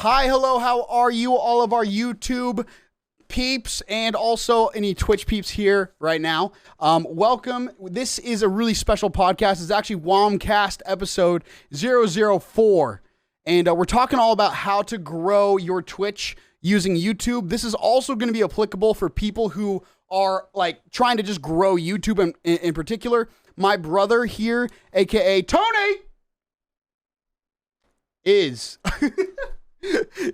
Hi, hello, how are you? All of our YouTube peeps and also any Twitch peeps here right now. Welcome. This is a really special podcast. It's actually Womcast episode 004. And we're talking all about how to grow your Twitch using YouTube. This is also going to be applicable for people who are like trying to just grow YouTube in particular. My brother here, aka Tony, is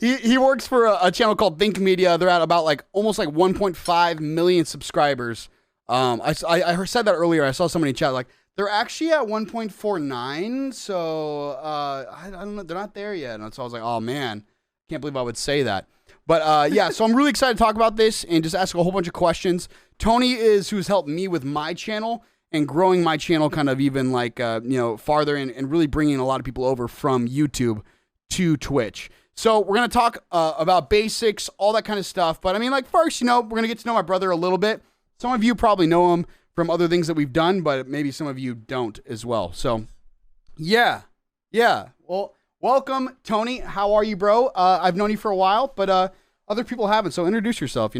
he works for a channel called Think Media. They're at about like almost like 1.5 million subscribers. I said that earlier. I saw somebody in chat like they're actually at 1.49. So I don't know. They're not there yet. And so I was like, oh man, can't believe I would say that. But yeah, so I'm really excited to talk about this and just ask a whole bunch of questions. Tony is who's helped me with my channel and growing my channel kind of even like, farther and really bringing a lot of people over from YouTube to Twitch. So we're going to talk about basics, all that kind of stuff. But I mean, like first, we're going to get to know my brother a little bit. Some of you probably know him from other things that we've done, but maybe some of you don't as well. So yeah. Well, welcome, Tony. How are you, bro? I've known you for a while, but other people haven't. So introduce yourself,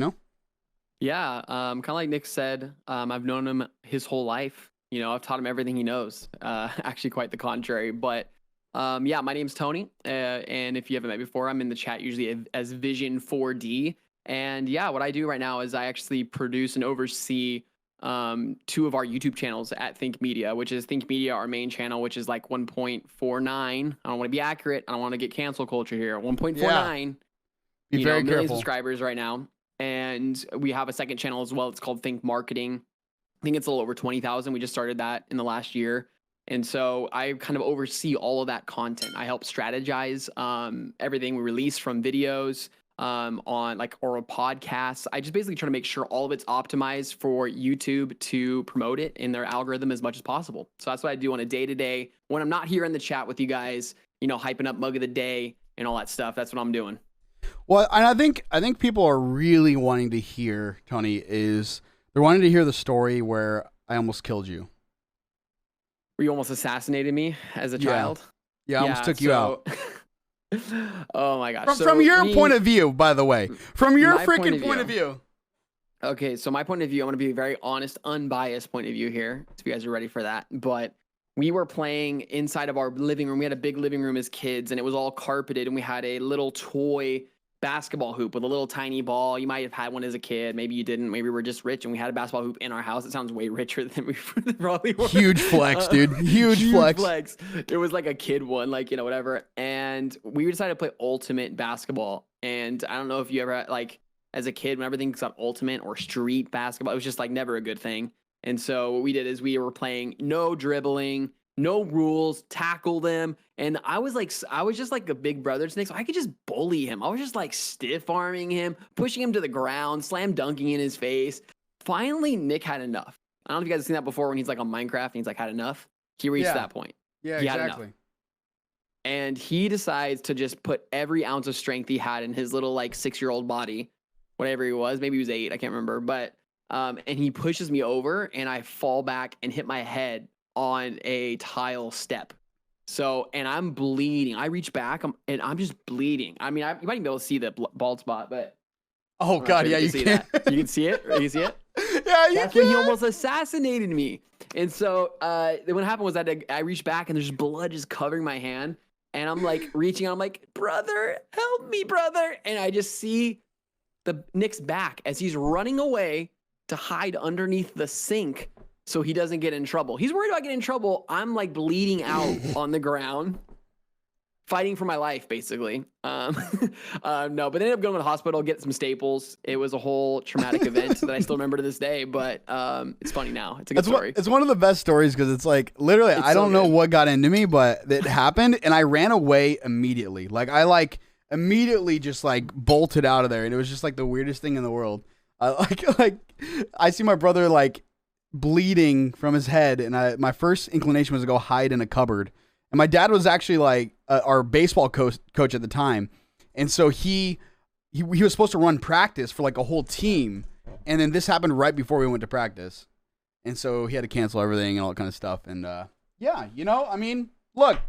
Yeah, kind of like Nick said, I've known him his whole life. I've taught him everything he knows. Actually, quite the contrary. But yeah, my name's Tony. And if you haven't met before, I'm in the chat usually as Vision 4D. And yeah, what I do right now is I actually produce and oversee two of our YouTube channels at Think Media, which is Think Media, our main channel, which is like 1.49. I don't want to be accurate. I don't want to get cancel culture here. 1.49. Yeah. Be very million careful. Subscribers right now. And we have a second channel as well. It's called Think Marketing. I think it's a little over 20,000. We just started that in the last year. And so I kind of oversee all of that content. I help strategize everything we release from videos on like oral podcasts. I just basically try to make sure all of it's optimized for YouTube to promote it in their algorithm as much as possible. So that's what I do on a day-to-day when I'm not here in the chat with you guys, hyping up mug of the day and all that stuff. That's what I'm doing. Well, and I think people are really wanting to hear, Tony, they're wanting to hear the story where I almost killed you. Where you almost assassinated me as a child? Yeah, I almost took you out. Oh my gosh. From your point of view, by the way. From your freaking point of view. Okay, so my point of view, I'm going to be a very honest, unbiased point of view here, if you guys are ready for that. But we were playing inside of our living room. We had a big living room as kids, and it was all carpeted, and we had a little toy basketball hoop with a little tiny ball. You might have had one as a kid. Maybe you didn't. Maybe we were just rich and we had a basketball hoop in our house. It sounds way richer than we probably were. Huge flex, dude. Huge flex. It was like a kid one, whatever. And we decided to play ultimate basketball. And I don't know if you ever, as a kid, when everything got ultimate or street basketball, it was just never a good thing. And so what we did is we were playing no dribbling, no rules, tackle them. And I was just like a big brother to Nick, so I could just bully him. I was just stiff arming him, pushing him to the ground, slam dunking in his face. Finally, Nick had enough. I don't know if you guys have seen that before when he's on Minecraft and he's had enough. He reached that point. Yeah, he exactly. Had enough. And he decides to just put every ounce of strength he had in his little 6-year-old body, whatever he was. Maybe he was 8, I can't remember. But and he pushes me over and I fall back and hit my head on a tile step. So, and I'm bleeding. I reach back and I'm just bleeding. I mean, you might even be able to see the bald spot, but. Oh God, yeah, you can. can. You can see it? You see it? Yeah, you That's can. when he almost assassinated me. And so what happened was that I reached back and there's blood just covering my hand. And I'm reaching out, I'm like, brother, help me, brother. And I just see Nick's back as he's running away to hide underneath the sink so he doesn't get in trouble. He's worried about getting in trouble. I'm bleeding out on the ground, fighting for my life, basically. No, but they ended up going to the hospital, get some staples. It was a whole traumatic event that I still remember to this day, but it's funny now. It's a good story. It's one of the best stories because it's literally, I don't know what got into me, but it happened and I ran away immediately. I immediately just bolted out of there and it was just the weirdest thing in the world. I see my brother bleeding from his head and my first inclination was to go hide in a cupboard. And my dad was actually our baseball coach at the time. And so he was supposed to run practice for a whole team. And then this happened right before we went to practice. And so he had to cancel everything and all that kind of stuff. And yeah, I mean, look,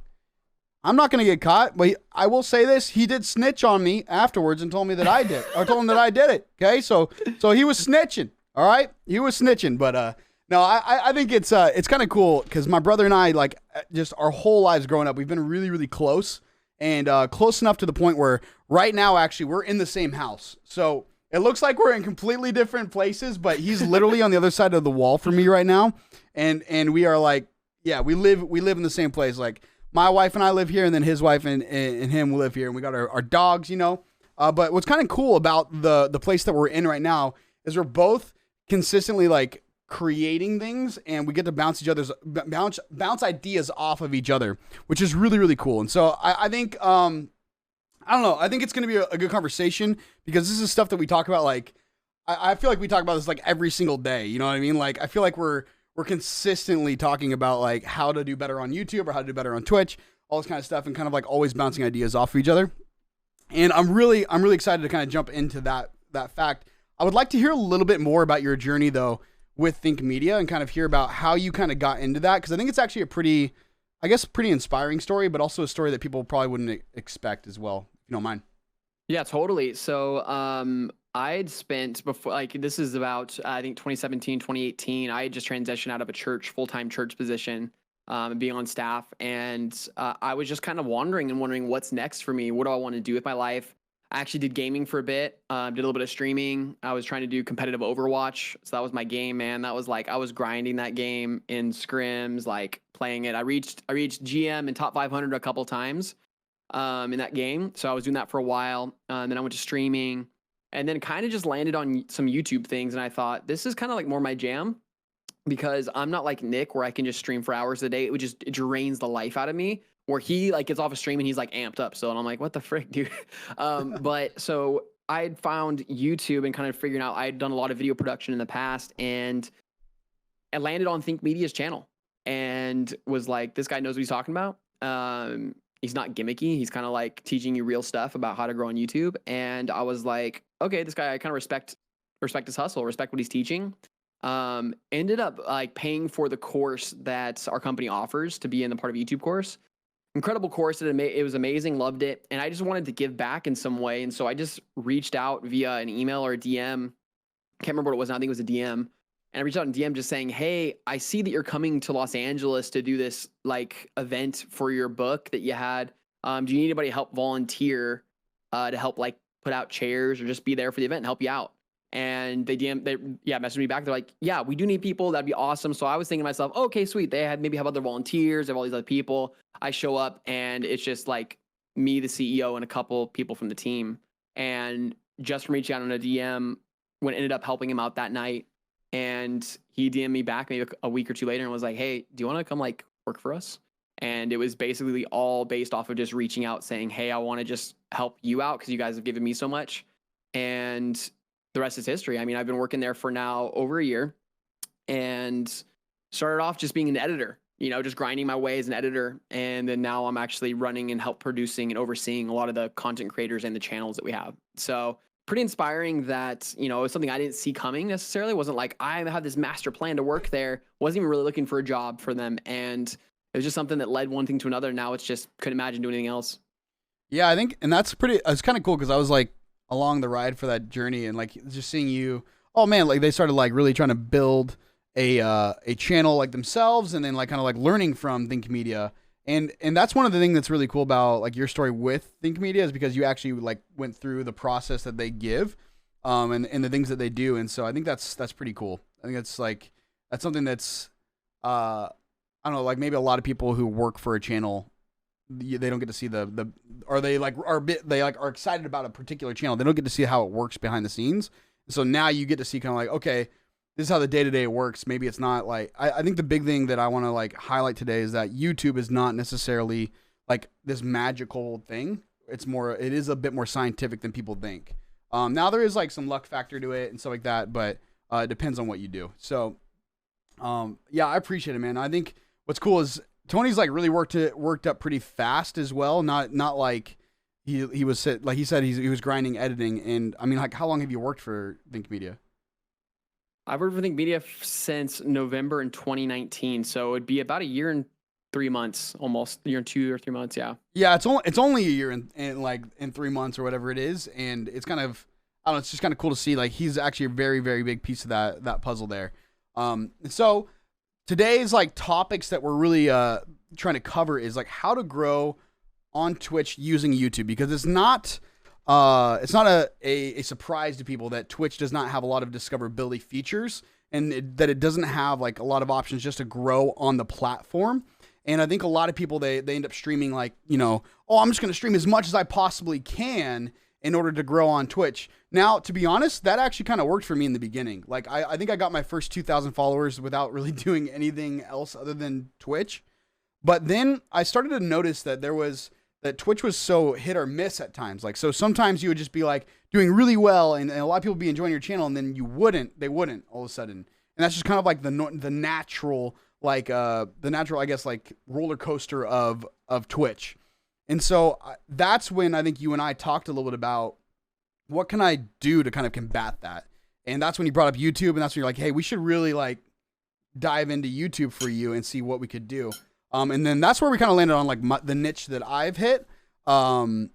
I'm not gonna get caught, but I will say this: he did snitch on me afterwards and told me that I did. I told him that I did it. Okay, so he was snitching. All right, he was snitching. But no, I think it's kind of cool because my brother and I, like, just our whole lives growing up, we've been really, really close, and close enough to the point where right now, actually, we're in the same house. So it looks like we're in completely different places, but he's literally on the other side of the wall from me right now, and we are like, yeah, we live in the same place, like. My wife and I live here, and then his wife and him live here, and we got our dogs, you know. But what's kind of cool about the place that we're in right now is we're both consistently like creating things, and we get to bounce ideas off of each other, which is really, really cool. And so I think I don't know, I think it's gonna be a good conversation because this is stuff that we talk about. Like I feel like we talk about this like every single day. You know what I mean? Like I feel like we're consistently talking about like how to do better on YouTube or how to do better on Twitch, all this kind of stuff, and kind of like always bouncing ideas off of each other. And I'm really excited to kind of jump into that fact. I would like to hear a little bit more about your journey though with Think Media and kind of hear about how you kind of got into that, because I think it's actually a pretty inspiring story, but also a story that people probably wouldn't expect as well, if you don't mind. Yeah, totally. So I had spent before, like, this is about, I think 2017, 2018, I had just transitioned out of a full-time church position, being on staff. And I was just kind of wondering what's next for me. What do I want to do with my life? I actually did gaming for a bit, did a little bit of streaming. I was trying to do competitive Overwatch. So that was my game, man. That was like, I was grinding that game in scrims, like playing it. I reached GM and top 500 a couple times in that game. So I was doing that for a while. Then I went to streaming. And then kind of just landed on some YouTube things. And I thought, this is kind of like more my jam because I'm not like Nick where I can just stream for hours a day. It drains the life out of me, where he like gets off a stream and he's like amped up. So and I'm like, what the frick, dude? But so I had found YouTube and kind of figuring out I had done a lot of video production in the past, and I landed on Think Media's channel and was like, this guy knows what he's talking about. He's not gimmicky. He's kind of like teaching you real stuff about how to grow on YouTube. And I was like, okay, this guy, I kind of respect his hustle, respect what he's teaching. Ended up like paying for the course that our company offers to be in the part of YouTube course. Incredible course. It was amazing. Loved it. And I just wanted to give back in some way. And so I just reached out via an email or a DM. Can't remember what it was now. I think it was a DM. And I reached out in DM just saying, hey, I see that you're coming to Los Angeles to do this like event for your book that you had. Do you need anybody to help volunteer to help like put out chairs or just be there for the event and help you out? And they messaged me back. They're like, yeah, we do need people. That'd be awesome. So I was thinking to myself, okay, sweet. They have other volunteers, they have all these other people. I show up and it's just like me, the CEO, and a couple people from the team. And just from reaching out on a DM, when ended up helping him out that night. And he DM'd me back maybe a week or two later and was like, hey, do you want to come like work for us? And it was basically all based off of just reaching out saying, hey, I want to just help you out because you guys have given me so much. And the rest is history. I mean, I've been working there for now over a year and started off just being an editor, you know, just grinding my way as an editor. And then now I'm actually running and help producing and overseeing a lot of the content creators and the channels that we have. So pretty inspiring that, you know, it was something I didn't see coming necessarily. It wasn't like I had this master plan to work there. Wasn't even really looking for a job for them. And it was just something that led one thing to another. Now it's just couldn't imagine doing anything else. Yeah, I think, and it's kind of cool because I was like along the ride for that journey and like just seeing you, oh man, like they started like really trying to build a channel like themselves and then like kind of like learning from Think Media. And that's one of the things that's really cool about like your story with Think Media is because you actually like went through the process that they give, and the things that they do. And so I think that's pretty cool. I think that's something that's, I don't know, like maybe a lot of people who work for a channel, they don't get to see or they like are excited about a particular channel. They don't get to see how it works behind the scenes. So now you get to see kind of like, okay, this is how the day-to-day works. Maybe it's not like, I think the big thing that I want to like highlight today is that YouTube is not necessarily like this magical thing. It is a bit more scientific than people think. Now there is like some luck factor to it and stuff like that, but it depends on what you do. So, yeah, I appreciate it, man. I think what's cool is Tony's like really worked up pretty fast as well. Not like he was like he said he was grinding editing. And I mean, like, how long have you worked for Think Media? I've worked for Think Media since November in 2019, so it'd be about a year and 3 months, almost year, 2 or 3 months. Yeah. Yeah, it's only a year in 3 months or whatever it is, and it's kind of, I don't know, it's just kind of cool to see like he's actually a very, very big piece of that puzzle there. So today's like topics that we're really trying to cover is like how to grow on Twitch using YouTube, because it's not a surprise to people that Twitch does not have a lot of discoverability features, and that it doesn't have like a lot of options just to grow on the platform. And I think a lot of people, they end up streaming like, you know, oh, I'm just going to stream as much as I possibly can in order to grow on Twitch. Now, to be honest, that actually kind of worked for me in the beginning. Like, I think I got my first 2,000 followers without really doing anything else other than Twitch. But then I started to notice that that Twitch was so hit or miss at times. Like, so sometimes you would just be like doing really well, and a lot of people would be enjoying your channel, and then they wouldn't all of a sudden. And that's just kind of like the natural, like the natural, I guess, like roller coaster of Twitch. And so that's when I think you and I talked a little bit about what can I do to kind of combat that. And that's when you brought up YouTube, and that's when you're like, hey, we should really like dive into YouTube for you and see what we could do. And then that's where we kind of landed on like the niche that I've hit. And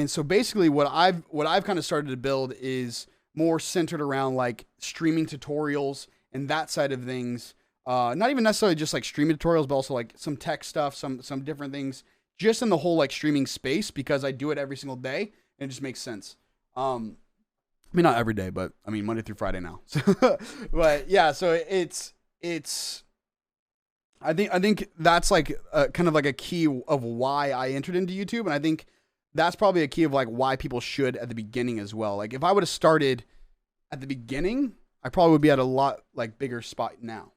so basically what I've kind of started to build is more centered around like streaming tutorials and that side of things. Not even necessarily just like streaming tutorials, but also like some tech stuff, some different things just in the whole like streaming space, because I do it every single day and it just makes sense. I mean, not every day, but I mean, Monday through Friday now. But yeah, so it's, I think that's like kind of like a key of why I entered into YouTube. And I think that's probably a key of like why people should at the beginning as well. Like if I would have started at the beginning, I probably would be at a lot like bigger spot now,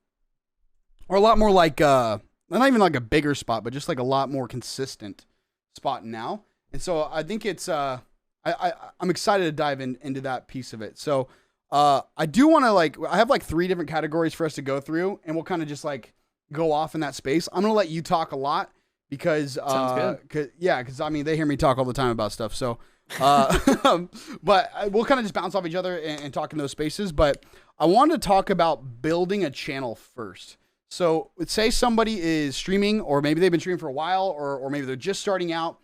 or a lot more like, not even like a bigger spot, but just like a lot more consistent spot now. And so I think it's, I'm excited to dive into that piece of it. So I do want to like, I have like 3 different categories for us to go through, and we'll kind of just like go off in that space. I'm going to let you talk a lot because, Sounds good. Cause I mean, they hear me talk all the time about stuff. So, but we'll kind of just bounce off each other and talk in those spaces. But I wanted to talk about building a channel first. So say somebody is streaming, or maybe they've been streaming for a while, or maybe they're just starting out.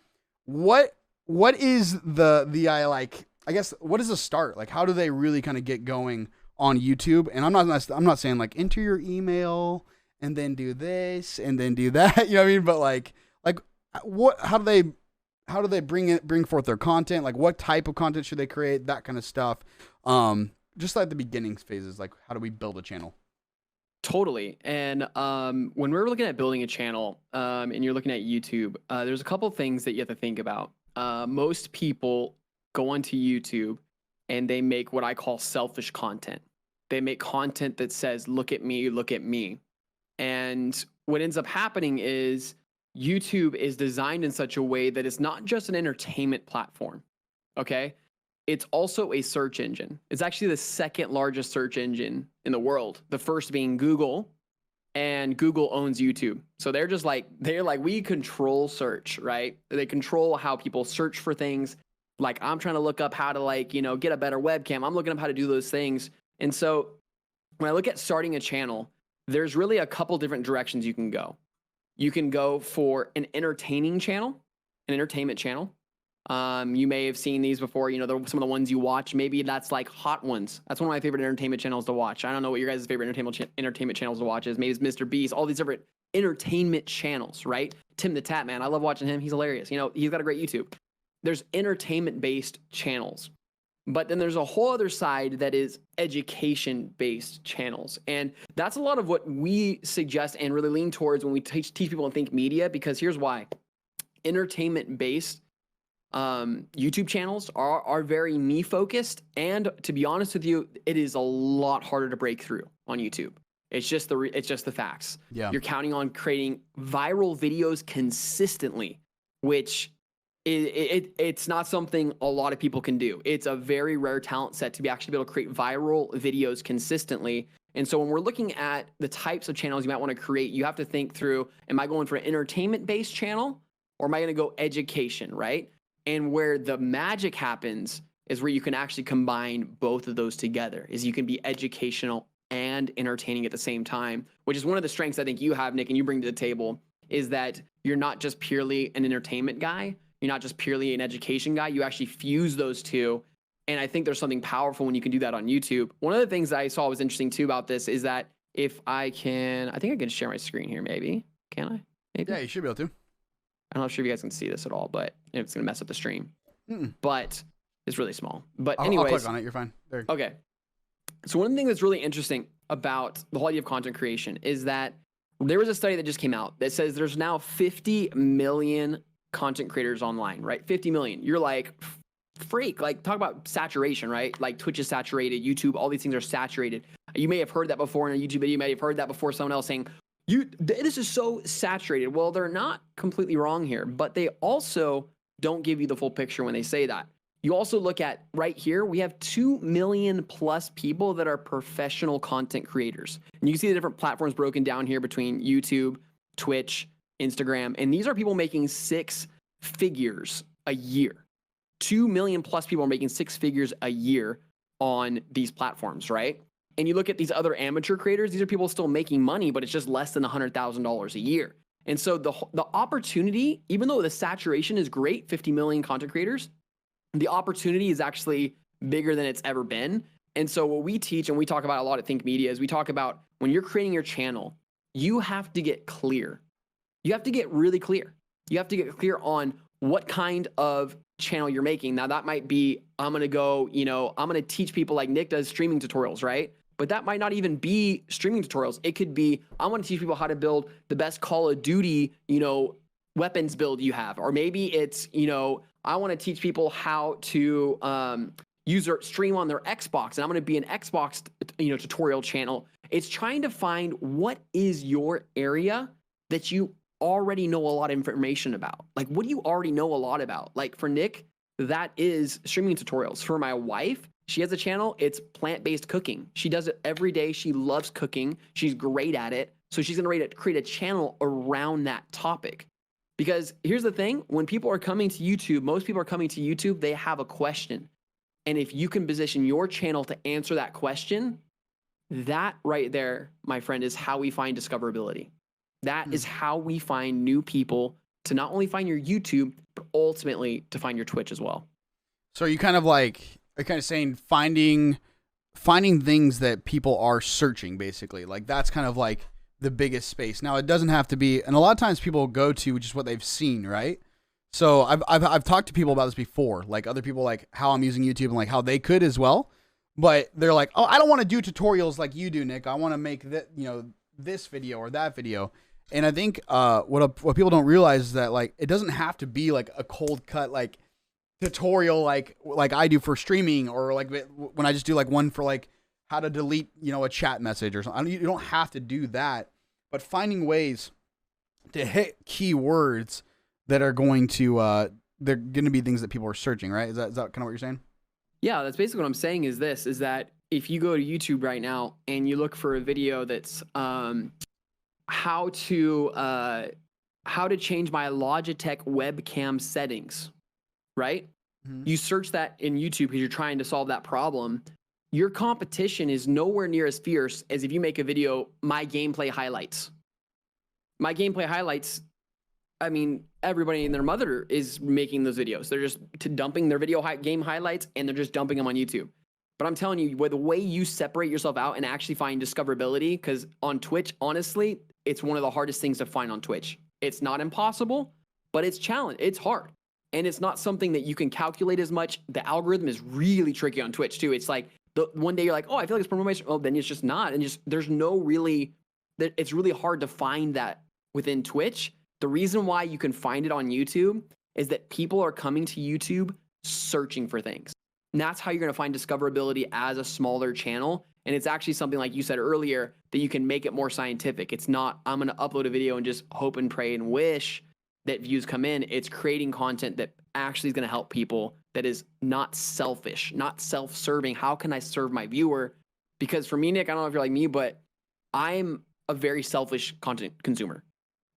What is like, I guess, what is the start? Like, how do they really kind of get going on YouTube? And I'm not saying like enter your email and then do this and then do that, you know what I mean? But like how do they bring forth their content? Like what type of content should they create? That kind of stuff. Just like the beginning phases, like how do we build a channel? Totally. And when we're looking at building a channel, and you're looking at YouTube, there's a couple things that you have to think about. Most people go onto YouTube and they make what I call selfish content. They make content that says, look at me, look at me. And what ends up happening is YouTube is designed in such a way that it's not just an entertainment platform. Okay. It's also a search engine. It's actually the second largest search engine in the world. The first being Google, and Google owns YouTube. So they're like, we control search, right? They control how people search for things. Like I'm trying to look up how to like, you know, get a better webcam. I'm looking up how to do those things. And so when I look at starting a channel, there's really a couple different directions you can go. You can go for an entertaining channel, an entertainment channel. You may have seen these before, you know, some of the ones you watch. Maybe that's like Hot Ones. That's one of my favorite entertainment channels to watch. I don't know what your guys' favorite entertainment channels to watch is. Maybe it's Mr. Beast, all these different entertainment channels, right? Tim the Tap Man, I love watching him. He's hilarious. You know, he's got a great YouTube. There's entertainment-based channels. But then there's a whole other side that is education-based channels. And that's a lot of what we suggest and really lean towards when we teach people and think media, because here's why. Entertainment-based YouTube channels are very me-focused. And to be honest with you, it is a lot harder to break through on YouTube. It's just the facts. Yeah. You're counting on creating viral videos consistently, which it's not something a lot of people can do. It's a very rare talent set to be actually able to create viral videos consistently. And so when we're looking at the types of channels you might want to create, you have to think through, am I going for an entertainment-based channel, or am I going to go education, right? And where the magic happens is where you can actually combine both of those together, is you can be educational and entertaining at the same time, which is one of the strengths I think you have, Nick, and you bring to the table, is that you're not just purely an entertainment guy. You're not just purely an education guy. You actually fuse those two. And I think there's something powerful when you can do that on YouTube. One of the things that I saw was interesting too about this is that if I think I can share my screen here, maybe. Can I? Maybe? Yeah, you should be able to. I'm not sure if you guys can see this at all, but it's going to mess up the stream. But it's really small. But anyways. I'll click on it. You're fine. There. Okay. So one of the things that's really interesting about the whole idea of content creation is that there was a study that just came out that says there's now 50 million content creators online, right? 50 million. You're like, freak, like talk about saturation, right? Like Twitch is saturated, YouTube, all these things are saturated. You may have heard that before in a YouTube video. You may have heard that before someone else saying, this is so saturated. Well, they're not completely wrong here, but they also don't give you the full picture when they say that. You also look at right here, we have 2 million plus people that are professional content creators. And you can see the different platforms broken down here between YouTube, Twitch, Instagram. And these are people making 6 figures a year. 2 million plus people are making 6 figures a year on these platforms, right? And you look at these other amateur creators, these are people still making money, but it's just less than $100,000 a year. And so the opportunity, even though the saturation is great, 50 million content creators, the opportunity is actually bigger than it's ever been. And so what we teach and we talk about a lot at Think Media is we talk about when you're creating your channel, you have to get clear. You have to get really clear. You have to get clear on what kind of channel you're making. Now that might be, I'm going to go, I'm going to teach people like Nick does streaming tutorials, right? But that might not even be streaming tutorials. It could be, I want to teach people how to build the best Call of Duty, weapons build you have. Or maybe it's, I want to teach people how to use or stream on their Xbox. And I'm going to be an Xbox, tutorial channel. It's trying to find what is your area that you already know a lot of information about. Like, what do you already know a lot about? Like for Nick, that is streaming tutorials. For my wife, she has a channel. It's plant-based cooking. She does it every day. She loves cooking. She's great at it. So she's going to create a channel around that topic. Because here's the thing, when people are coming to YouTube, most people are coming to YouTube, they have a question. And if you can position your channel to answer that question, that right there, my friend, is how we find discoverability. That is how we find new people to not only find your YouTube, but ultimately to find your Twitch as well. So you kind of saying finding things that people are searching, basically. Like that's kind of like the biggest space. Now it doesn't have to be, and a lot of times people go to just what they've seen, right? So I've talked to people about this before, like other people, like how I'm using YouTube and like how they could as well, but they're like, oh, I don't want to do tutorials like you do, Nick. I want to make that, this video or that video. And I think what people don't realize is that like it doesn't have to be like a cold cut like tutorial like I do for streaming, or like when I just do like one for like how to delete a chat message or something. You don't have to do that, but finding ways to hit keywords that are going to they're going to be things that people are searching, right? Is that kind of what you're saying? Yeah, that's basically what I'm saying. Is that if you go to YouTube right now and you look for a video that's how to change my Logitech webcam settings, right? Mm-hmm. You search that in YouTube because you're trying to solve that problem. Your competition is nowhere near as fierce as if you make a video, my gameplay highlights. My gameplay highlights, I mean, everybody and their mother is making those videos. They're just dumping their game highlights and they're just dumping them on YouTube. But I'm telling you, the way you separate yourself out and actually find discoverability, because on Twitch, honestly, it's one of the hardest things to find on Twitch. It's not impossible, but it's challenging. It's hard. And it's not something that you can calculate as much. The algorithm is really tricky on Twitch too. It's like one day you're like, oh, I feel like it's promoting. Oh, then it's just not. And there's no really, it's really hard to find that within Twitch. The reason why you can find it on YouTube is that people are coming to YouTube searching for things. And that's how you're going to find discoverability as a smaller channel. And it's actually something like you said earlier that you can make it more scientific. It's not, I'm going to upload a video and just hope and pray and wish that views come in. It's creating content that actually is going to help people, that is not selfish, not self-serving. How can I serve my viewer? Because for me, Nick, I don't know if you're like me, but I'm a very selfish content consumer.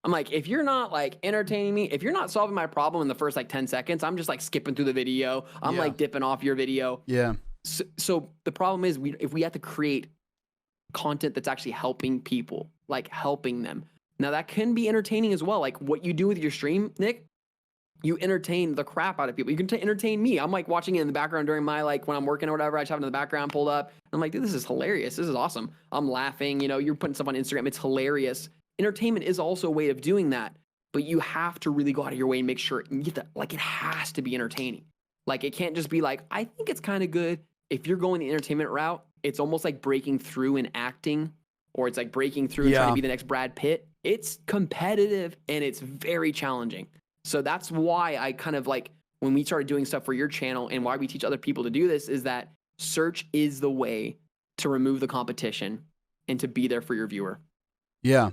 I'm like, if you're not like entertaining me, if you're not solving my problem in the first like 10 seconds, I'm just like skipping through the video. I'm like dipping off your video. Yeah. So the problem is if we have to create content that's actually helping people, like helping them, Now that can be entertaining as well. Like what you do with your stream, Nick, you entertain the crap out of people. You can entertain me. I'm like watching it in the background during my, like when I'm working or whatever, I just have it in the background pulled up. I'm like, dude, this is hilarious. This is awesome. I'm laughing, you know, you're putting stuff on Instagram. It's hilarious. Entertainment is also a way of doing that, but you have to really go out of your way and make sure you get that. Like it has to be entertaining. Like it can't just be like, I think it's kind of good. If you're going the entertainment route, it's almost like breaking through in acting, or it's like breaking through and trying to be the next Brad Pitt. It's competitive and it's very challenging. So that's why I kind of like when we started doing stuff for your channel and why we teach other people to do this is that search is the way to remove the competition and to be there for your viewer. Yeah.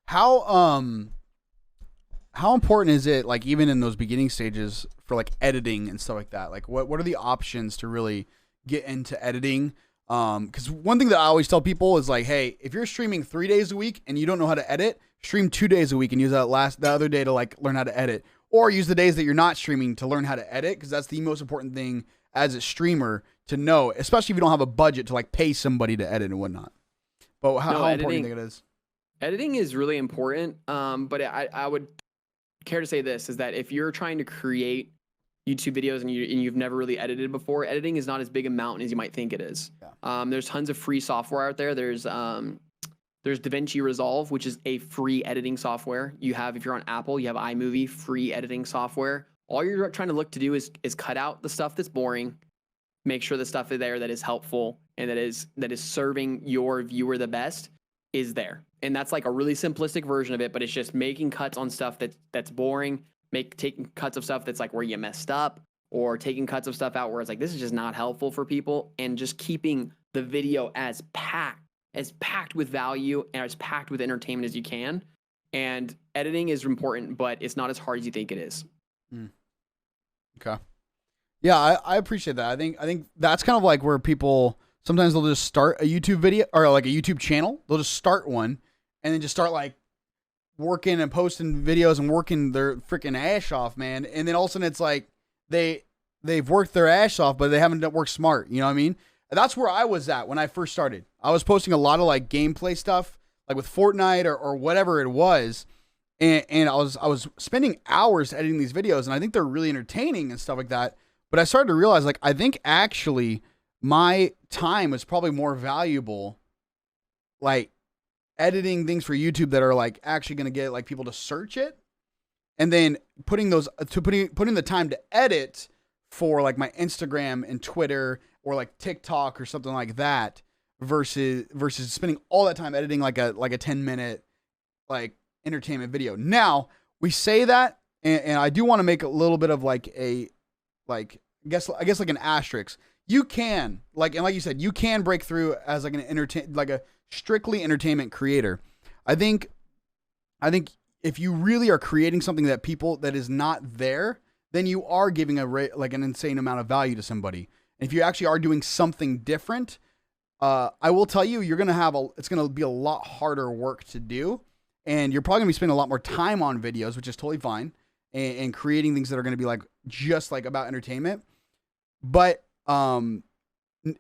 How important is it, like even in those beginning stages for like editing and stuff like that? Like what are the options to really get into editing? Because one thing that I always tell people is like, hey, if you're streaming 3 days a week and you don't know how to edit, stream 2 days a week and use the other day to like learn how to edit, or use the days that you're not streaming to learn how to edit. Cause that's the most important thing as a streamer to know, especially if you don't have a budget to like pay somebody to edit and whatnot. But how important do you think it is? Editing is really important. But I would care to say this is that if you're trying to create YouTube videos and you've never really edited before, editing is not as big a mountain as you might think it is. Yeah. There's tons of free software out there. There's DaVinci Resolve, which is a free editing software. You have, if you're on Apple, you have iMovie, free editing software. All you're trying to look to do is cut out the stuff that's boring, make sure the stuff is there that is helpful and that is serving your viewer the best is there. And that's like a really simplistic version of it, but it's just making cuts on stuff that's boring, taking cuts of stuff that's like where you messed up, or taking cuts of stuff out where it's like, this is just not helpful for people, and just keeping the video as packed with value and as packed with entertainment as you can. And editing is important, but it's not as hard as you think it is. Okay. Yeah, I appreciate that. I think that's kind of like where people sometimes they'll just start a YouTube video or like a YouTube channel. They'll just start one and then just start like working and posting videos and working their freaking ass off, man. And then all of a sudden it's like they've worked their ass off, but they haven't worked smart. You know what I mean? That's where I was at when I first started. I was posting a lot of like gameplay stuff, like with Fortnite or whatever it was. And I was spending hours editing these videos, and I think they're really entertaining and stuff like that. But I started to realize, like, I think actually my time is probably more valuable, like editing things for YouTube that are like actually going to get like people to search it, and then putting the time to edit for like my Instagram and Twitter or like TikTok or something like that versus spending all that time editing like a 10-minute like entertainment video. Now we say that, and I do want to make a little bit of like I guess like an asterisk. You can like you said, you can break through as like a strictly entertainment creator. I think if you really are creating something that is not there, then you are giving an insane amount of value to somebody. And if you actually are doing something different, I will tell you, it's gonna be a lot harder work to do, and you're probably gonna be spending a lot more time on videos, which is totally fine, and creating things that are gonna be like just like about entertainment. But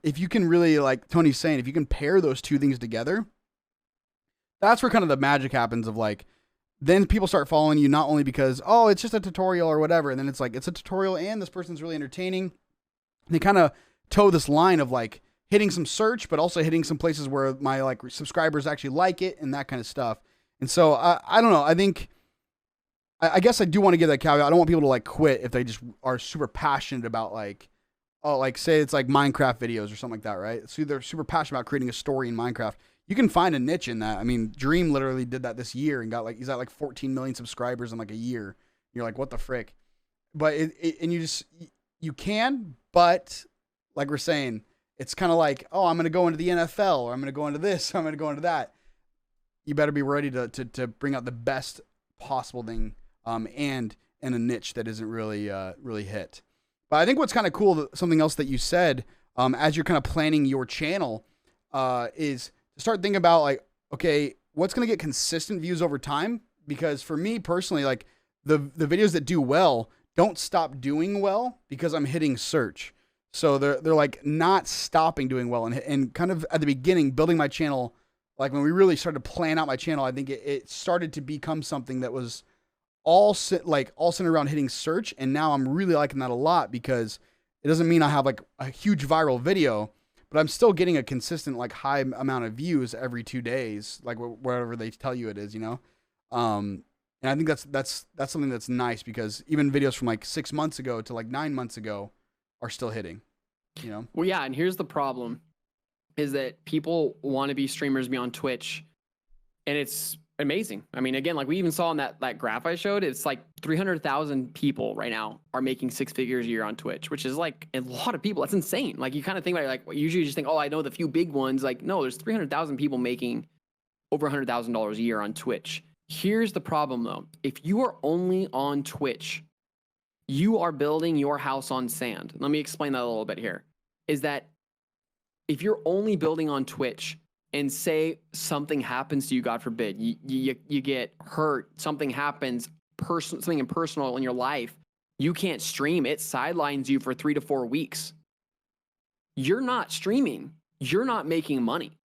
if you can really, like Tony's saying, if you can pair those two things together, that's where kind of the magic happens of like, then people start following you not only because, oh, it's just a tutorial or whatever, and then it's like, it's a tutorial and this person's really entertaining. And they kind of toe this line of like hitting some search, but also hitting some places where my like subscribers actually like it and that kind of stuff. And so I don't know. I guess I do want to give that caveat. I don't want people to like quit if they just are super passionate about like, oh, like say it's like Minecraft videos or something like that, right? So they're super passionate about creating a story in Minecraft. You can find a niche in that. I mean, Dream literally did that this year and he's at like 14 million subscribers in like a year. You're like, what the frick? But you can, but like we're saying, it's kind of like, oh, I'm going to go into the NFL, or I'm going to go into this, or I'm going to go into that. You better be ready to bring out the best possible thing, and in a niche that isn't really hit. But I think what's kind of cool, something else that you said, as you're kind of planning your channel, is to start thinking about like, okay, what's going to get consistent views over time? Because for me personally, like the videos that do well don't stop doing well because I'm hitting search. So they're like not stopping doing well, and kind of at the beginning building my channel like when we really started to plan out my channel, I think it started to become something that was all centered around hitting search. And now I'm really liking that a lot, because it doesn't mean I have like a huge viral video, but I'm still getting a consistent, like, high amount of views every 2 days, like whatever they tell you it is, you know? And I think that's something that's nice, because even videos from like 6 months ago to like 9 months ago are still hitting, you know? Well, yeah. And here's the problem is that people want to be streamers, be on Twitch, and it's amazing. I mean, again, like we even saw in that graph I showed, it's like 300,000 people right now are making 6 figures a year on Twitch, which is like a lot of people. That's insane. Like you kind of think about it, like usually you just think, oh, I know the few big ones. Like, no, there's 300,000 people making over $100,000 a year on Twitch. Here's the problem though. If you are only on Twitch, you are building your house on sand. Let me explain that a little bit here. Is that if you're only building on Twitch, and say something happens to you, God forbid, you get hurt, something happens, something impersonal in your life, you can't stream, it sidelines you for 3 to 4 weeks. You're not streaming. You're not making money.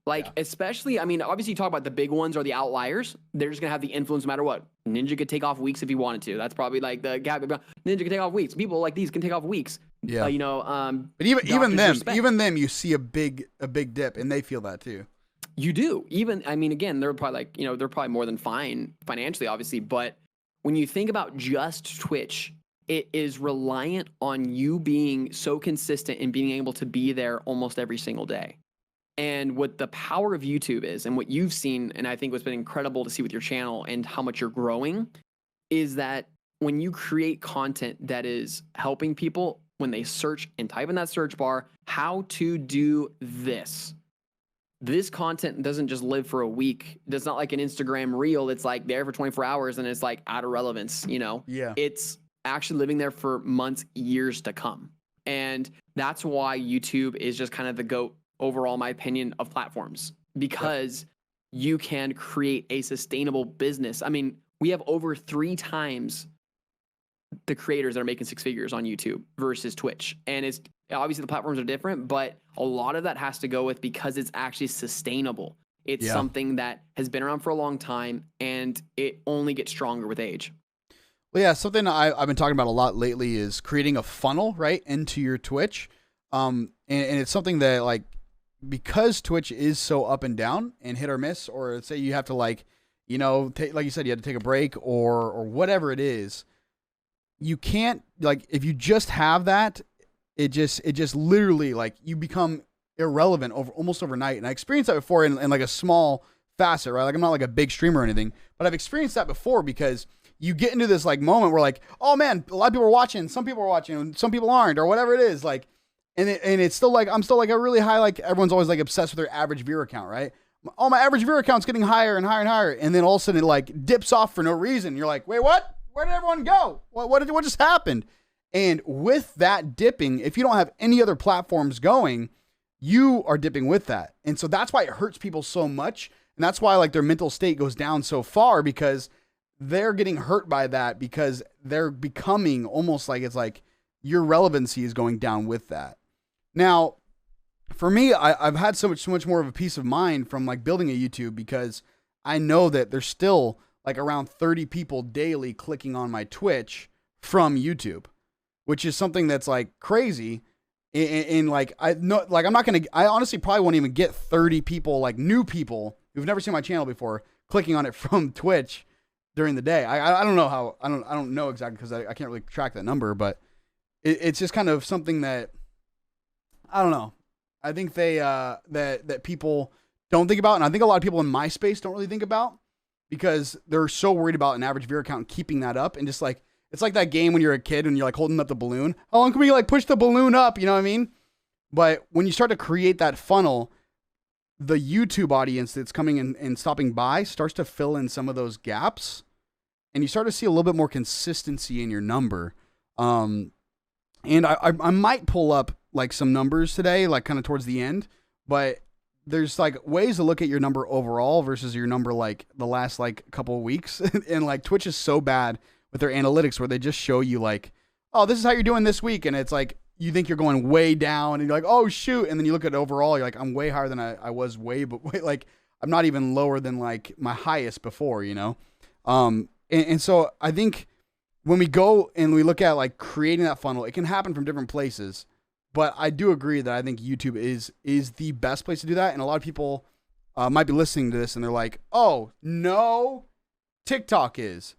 Like, especially, I mean, obviously you talk about the big ones or the outliers. They're just going to have the influence no matter what. Ninja could take off weeks if he wanted to. That's probably like the gap. Ninja could take off weeks. People like these can take off weeks. Yeah. You know, but even them, you see a big dip, and they feel that too. You do. Even, I mean, again, they're probably like, you know, they're probably more than fine financially, obviously. But when you think about just Twitch, it is reliant on you being so consistent and being able to be there almost every single day. And what the power of YouTube is, and what you've seen, and I think what's been incredible to see with your channel and how much you're growing, is that when you create content that is helping people when they search and type in that search bar, how to do this. This content doesn't just live for a week. It's not like an Instagram reel. It's like there for 24 hours and it's like out of relevance, you know? Yeah. It's actually living there for months, years to come. And that's why YouTube is just kind of the GOAT overall, in my opinion, of platforms, because you can create a sustainable business. I mean, we have over 3 times the creators that are making 6 figures on YouTube versus Twitch. And it's obviously the platforms are different, but a lot of that has to go with because it's actually sustainable. It's something that has been around for a long time, and it only gets stronger with age. Well, yeah, something I've been talking about a lot lately is creating a funnel right into your Twitch. And it's something that, like, because Twitch is so up and down and hit or miss, or say you have to, like, you know, like you said, you had to take a break or whatever it is, you can't, like, if you just have that, it just literally, like, you become irrelevant almost overnight. And I experienced that before in like a small facet, right? Like, I'm not like a big streamer or anything, but I've experienced that before, because you get into this like moment where, like, oh man, a lot of people are watching, some people are watching, and some people aren't, or whatever it is, like, and it's still like, I'm still like a really high, like, everyone's always like obsessed with their average viewer count, right? Oh, my average viewer count's getting higher and higher and higher. And then all of a sudden it like dips off for no reason. You're like, wait, what? Where did everyone go? What just happened? And with that dipping, if you don't have any other platforms going, you are dipping with that. And so that's why it hurts people so much. And that's why, like, their mental state goes down so far, because they're getting hurt by that, because they're becoming almost like, it's like your relevancy is going down with that. Now, for me, I've had so much more of a peace of mind from, like, building a YouTube, because I know that there's still like around 30 people daily clicking on my Twitch from YouTube, which is something that's like crazy. And like, I'm not going to, I honestly probably won't even get 30 people, like new people who've never seen my channel before, clicking on it from Twitch during the day. I don't know how, I don't know exactly, because I can't really track that number, but it's just kind of something that, I don't know. I think they, that people don't think about. And I think a lot of people in my space don't really think about, because they're so worried about an average viewer count and keeping that up. And just like, it's like that game when you're a kid and you're like holding up the balloon. How long can we like push the balloon up? You know what I mean? But when you start to create that funnel, the YouTube audience that's coming in and stopping by starts to fill in some of those gaps, and you start to see a little bit more consistency in your number. And I might pull up like some numbers today, like kind of towards the end, but there's like ways to look at your number overall versus your number like the last like couple of weeks. And like Twitch is so bad with their analytics, where they just show you like, oh, this is how you're doing this week. And it's like you think you're going way down and you're like, oh shoot. And then you look at it overall, you're like, I'm way higher than I was but like, I'm not even lower than like my highest before, you know? And so I think when we go and we look at like creating that funnel, it can happen from different places, but I do agree that I think YouTube is the best place to do that. And a lot of people might be listening to this and they're like, oh no, TikTok is.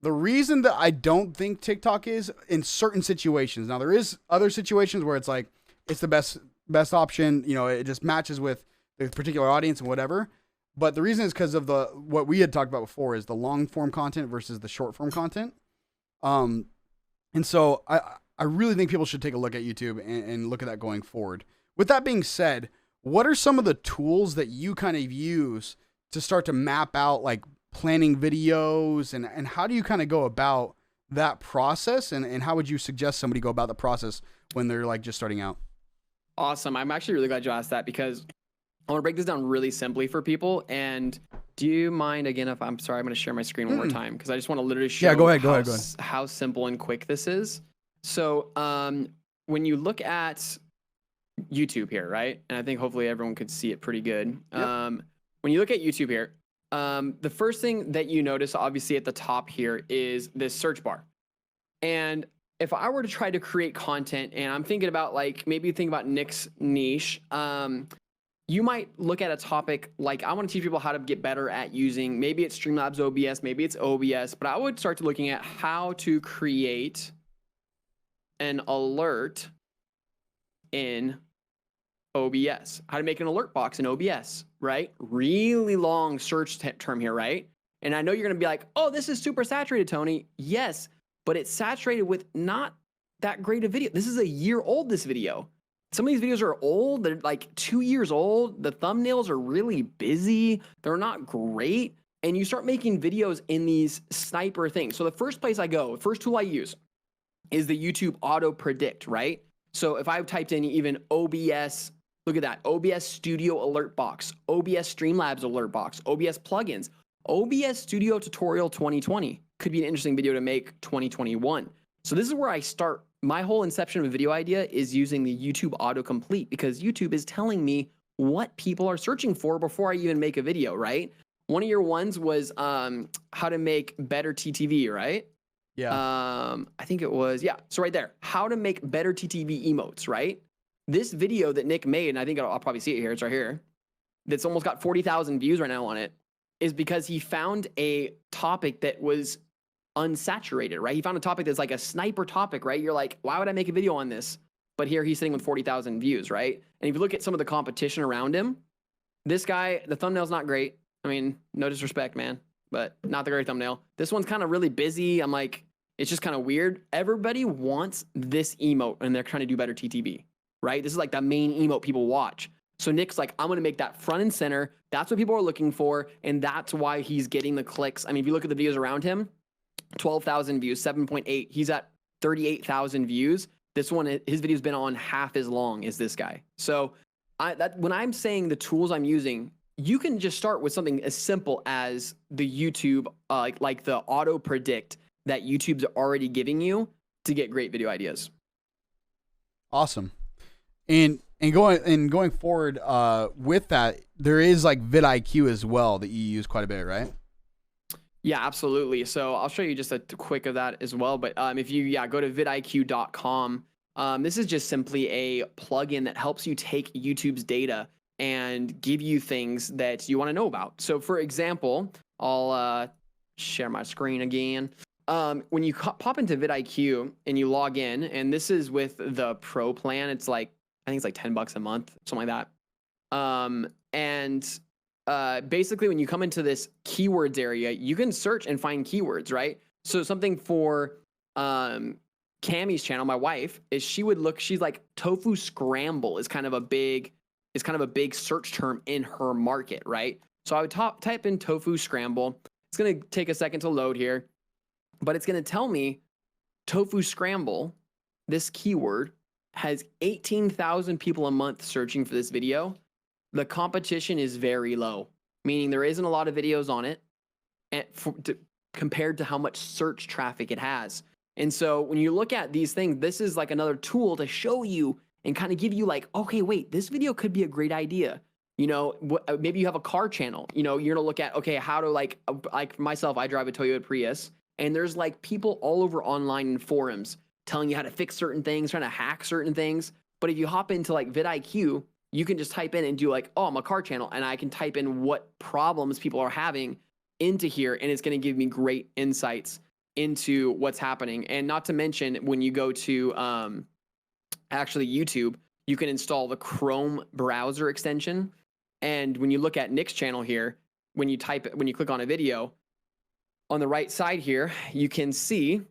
The reason that I don't think TikTok is in certain situations. Now there is other situations where it's like, it's the best option. You know, it just matches with the particular audience and whatever. But the reason is because of what we had talked about before is the long form content versus the short form content. And so I really think people should take a look at YouTube and look at that going forward. With that being said, what are some of the tools that you kind of use to start to map out like planning videos and how do you kind of go about that process and how would you suggest somebody go about the process when they're like just starting out? Awesome. I'm actually really glad you asked that because I want to break this down really simply for people. And do you mind again if I'm sorry, I'm going to share my screen one more time because I just want to literally show go ahead. How simple and quick this is. So when you look at YouTube here, right? And I think hopefully everyone could see it pretty good. Yep. When you look at YouTube here, the first thing that you notice obviously at the top here is this search bar. And if I were to try to create content and I'm thinking about like, maybe think about Nick's niche, you might look at a topic like I want to teach people how to get better at using, maybe it's Streamlabs OBS, maybe it's OBS, but I would start to looking at how to create an alert in OBS, how to make an alert box in OBS, right? Really long search term here, right? And I know you're going to be like, oh, this is super saturated, Tony. Yes, but it's saturated with not that great a video. This is a year old, this video. Some of these videos are old. They're like 2 years old. The thumbnails are really busy. They're not great. And you start making videos in these sniper things. So the first place I go, first tool I use is the YouTube auto predict, right? So if I've typed in even OBS, look at that, OBS Studio Alert Box, OBS Streamlabs Alert Box, OBS Plugins, OBS Studio Tutorial 2020 could be an interesting video to make 2021. So this is where I start. My whole inception of a video idea is using the YouTube autocomplete because YouTube is telling me what people are searching for before I even make a video, right? One of your ones was how to make better TTV, right? Yeah. I think it was, yeah. So right there, how to make better TTV emotes, right? This video that Nick made, and I think I'll probably see it here, it's right here, that's almost got 40,000 views right now on it, is because he found a topic that was unsaturated, right? He found a topic that's like a sniper topic, right? You're like, why would I make a video on this? But here he's sitting with 40,000 views, right? And if you look at some of the competition around him, this guy, the thumbnail's not great. I mean, no disrespect, man, but not the great thumbnail. This one's kind of really busy. I'm like, it's just kind of weird. Everybody wants this emote and they're trying to do better TTV, right? This is like the main emote people watch. So Nick's like, I'm going to make that front and center. That's what people are looking for. And that's why he's getting the clicks. I mean, if you look at the videos around him, 12,000 views, 7.8. He's at 38,000 views. This one, his video's been on half as long as this guy. So when I'm saying the tools I'm using, you can just start with something as simple as the YouTube, like the auto predict that YouTube's already giving you to get great video ideas. Awesome. And going forward with that, there is like VidIQ as well that you use quite a bit, right? Yeah, absolutely. So I'll show you just a quick of that as well. But if you go to vidiq.com, this is just simply a plugin that helps you take YouTube's data and give you things that you want to know about. So for example, I'll share my screen again. When you pop into VidIQ and you log in, and this is with the Pro plan, it's like, I think it's like $10 a month, something like that. Basically when you come into this keywords area, you can search and find keywords, right? So something for Cammie's channel, my wife, is she's like tofu scramble is kind of a big search term in her market, right? So I would type in tofu scramble. It's going to take a second to load here, but it's going to tell me tofu scramble, this keyword has 18,000 people a month searching for this video. The competition is very low, meaning there isn't a lot of videos on it compared to how much search traffic it has. And so when you look at these things, this is like another tool to show you and kind of give you like, okay, wait, this video could be a great idea. You know, maybe you have a car channel, you know, you're gonna look at, okay, how to like myself, I drive a Toyota Prius, and there's like people all over online in forums telling you how to fix certain things, trying to hack certain things. But if you hop into like VidIQ, you can just type in and do like, oh, I'm a car channel, and I can type in what problems people are having into here, and it's gonna give me great insights into what's happening. And not to mention, when you go to actually YouTube, you can install the Chrome browser extension. And when you look at Nick's channel here, when you click on a video, on the right side here, you can see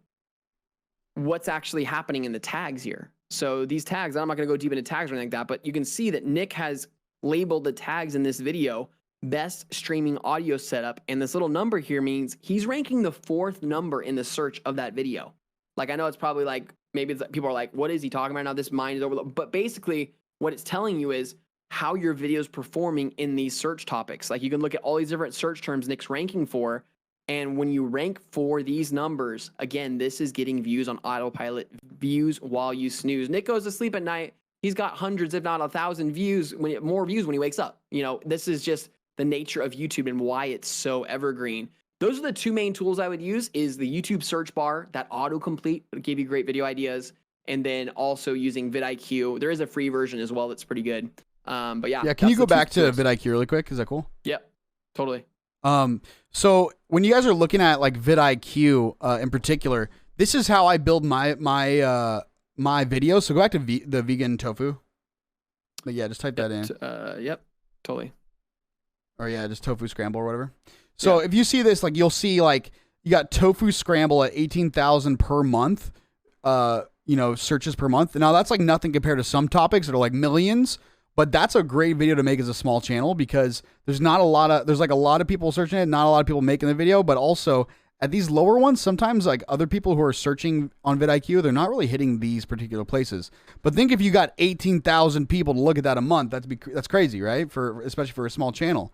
what's actually happening in the tags here. So these tags, I'm not going to go deep into tags or anything like that, but you can see that Nick has labeled the tags in this video best streaming audio setup, and this little number here means he's ranking the 4th number in the search of that video. Like, I know it's probably like, maybe it's, people are like, what is he talking about now? This mind is overloaded. But basically what it's telling you is how your video is performing in these search topics. Like, you can look at all these different search terms Nick's ranking for, and when you rank for these numbers, again, this is getting views on autopilot, views while you snooze. Nick goes to sleep at night, he's got hundreds, if not 1,000 views, more views when he wakes up. You know, this is just the nature of YouTube and why it's so evergreen. Those are the 2 main tools I would use, is the YouTube search bar, that autocomplete would give you great video ideas, and then also using VidIQ. There is a free version as well that's pretty good. But yeah. Yeah, can you go back to VidIQ really quick? Is that cool? Yep, totally. So when you guys are looking at like VidIQ in particular, this is how I build my videos. So go back to the vegan tofu. But yeah, just type that in. Yep, totally. Or yeah, just tofu scramble or whatever. So if you see this, like, you'll see like you got tofu scramble at 18,000 per month, searches per month. Now that's like nothing compared to some topics that are like millions, but that's a great video to make as a small channel, because there's like a lot of people searching it, not a lot of people making the video, but also at these lower ones, sometimes like other people who are searching on VidIQ, they're not really hitting these particular places. But think if you got 18,000 people to look at that a month, that's crazy, right? Especially for a small channel.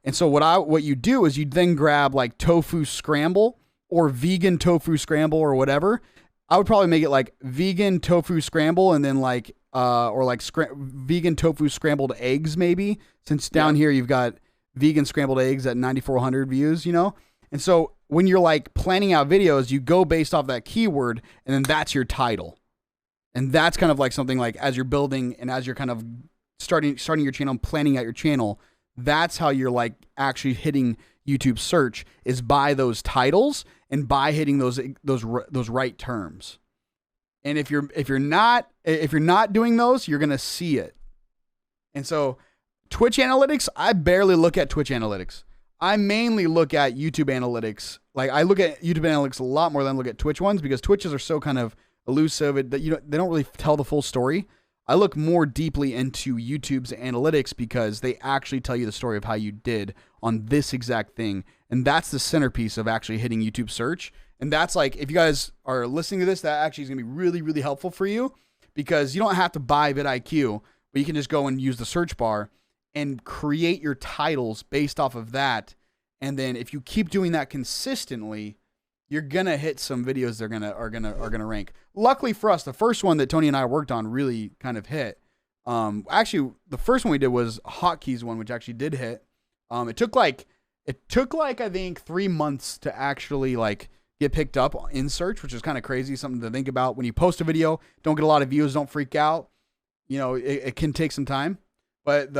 And so what you do is you then grab like tofu scramble or vegan tofu scramble or whatever. I would probably make it like vegan tofu scramble, and then like vegan tofu scrambled eggs, maybe, since down here you've got vegan scrambled eggs at 9,400 views, you know? And so when you're like planning out videos, you go based off that keyword, and then that's your title. And that's kind of like something like, as you're building and as you're kind of starting your channel and planning out your channel, that's how you're like actually hitting YouTube search, is by those titles and by hitting those right terms. And if you're not doing those, you're gonna see it. And so Twitch analytics, I barely look at Twitch analytics. I mainly look at YouTube analytics. Like, I look at YouTube analytics a lot more than I look at Twitch ones, because Twitches are so kind of elusive that they don't really tell the full story. I look more deeply into YouTube's analytics, because they actually tell you the story of how you did on this exact thing. And that's the centerpiece of actually hitting YouTube search. And that's like, if you guys are listening to this, that actually is going to be really, really helpful for you, because you don't have to buy VidIQ, but you can just go and use the search bar and create your titles based off of that. And then if you keep doing that consistently, you're gonna hit some videos that are gonna rank. Luckily for us, the first one that Tony and I worked on really kind of hit. Actually, the first one we did was hotkeys one, which actually did hit. It took like I think 3 months to actually like get picked up in search, which is kind of crazy. Something to think about when you post a video. Don't get a lot of views. Don't freak out. You know, it can take some time. But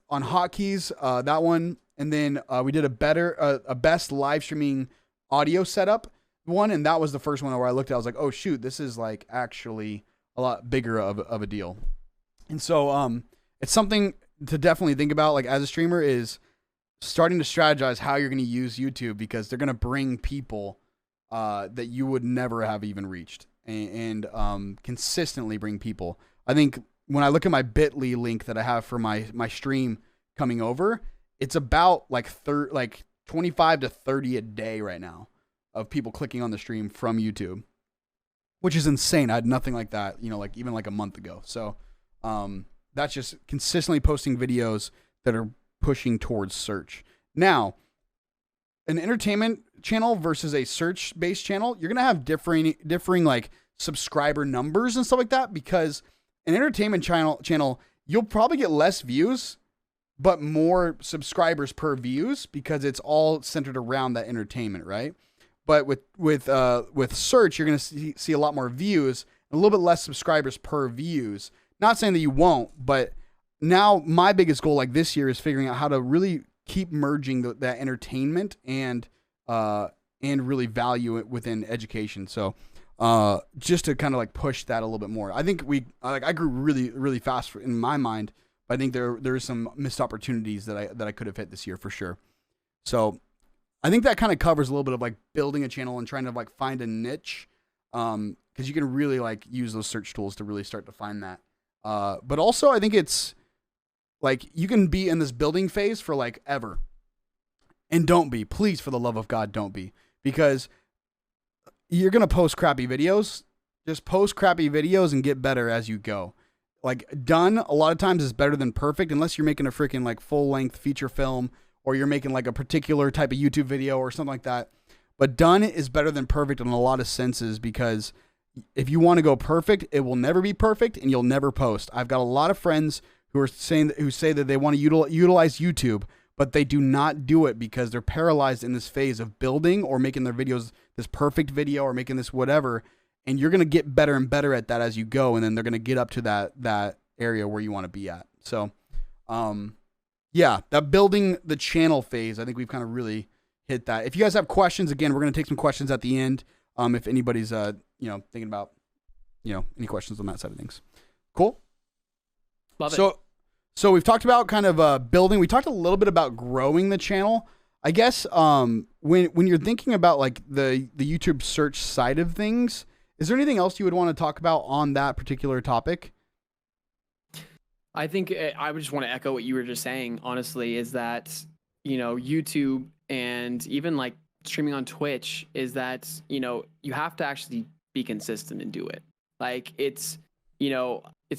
on hotkeys, that one, and then we did a best live streaming audio setup one, and that was the first one where I looked at. I was like, oh shoot, this is like actually a lot bigger of a deal. And so it's something to definitely think about, like, as a streamer, is starting to strategize how you're going to use YouTube, because they're going to bring people that you would never have even reached, and consistently bring people. I think when I look at my Bitly link that I have for my stream coming over, it's about like 25 to 30 a day right now of people clicking on the stream from YouTube, which is insane. I had nothing like that, like even like a month ago. So that's just consistently posting videos that are pushing towards search. Now, an entertainment channel versus a search based channel, you're going to have differing like subscriber numbers and stuff like that, because an entertainment channel, you'll probably get less views, but more subscribers per views, because it's all centered around that entertainment, right? But with search, you're going to see a lot more views, a little bit less subscribers per views. Not saying that you won't, but now my biggest goal like this year is figuring out how to really keep merging that entertainment and really value it within education. So just to kind of like push that a little bit more. I think I grew really, really fast in my mind, but I think there are some missed opportunities that I could have hit this year for sure. So I think that kind of covers a little bit of like building a channel and trying to like find a niche, because you can really like use those search tools to really start to find that. But also I think it's like you can be in this building phase for like ever, and don't be, please, for the love of God, don't be, because you're going to post crappy videos. Just post crappy videos and get better as you go. Like done a lot of times is better than perfect, unless you're making a freaking like full length feature film, or you're making like a particular type of YouTube video or something like that. But done is better than perfect in a lot of senses, because if you want to go perfect, it will never be perfect and you'll never post. I've got a lot of friends who say that they want to utilize YouTube, but they do not do it because they're paralyzed in this phase of building or making their videos this perfect video or making this whatever. And you're going to get better and better at that as you go. And then they're going to get up to that area where you want to be at. So, yeah, that building the channel phase, I think we've kind of really hit that. If you guys have questions, again, we're going to take some questions at the end. If anybody's, thinking about, any questions on that side of things. Cool. Love it. So we've talked about kind of building. We talked a little bit about growing the channel. I guess when you're thinking about like the YouTube search side of things, is there anything else you would want to talk about on that particular topic? I think I would just want to echo what you were just saying, honestly, is that, YouTube and even like streaming on Twitch is that, you have to actually be consistent and do it. Like it's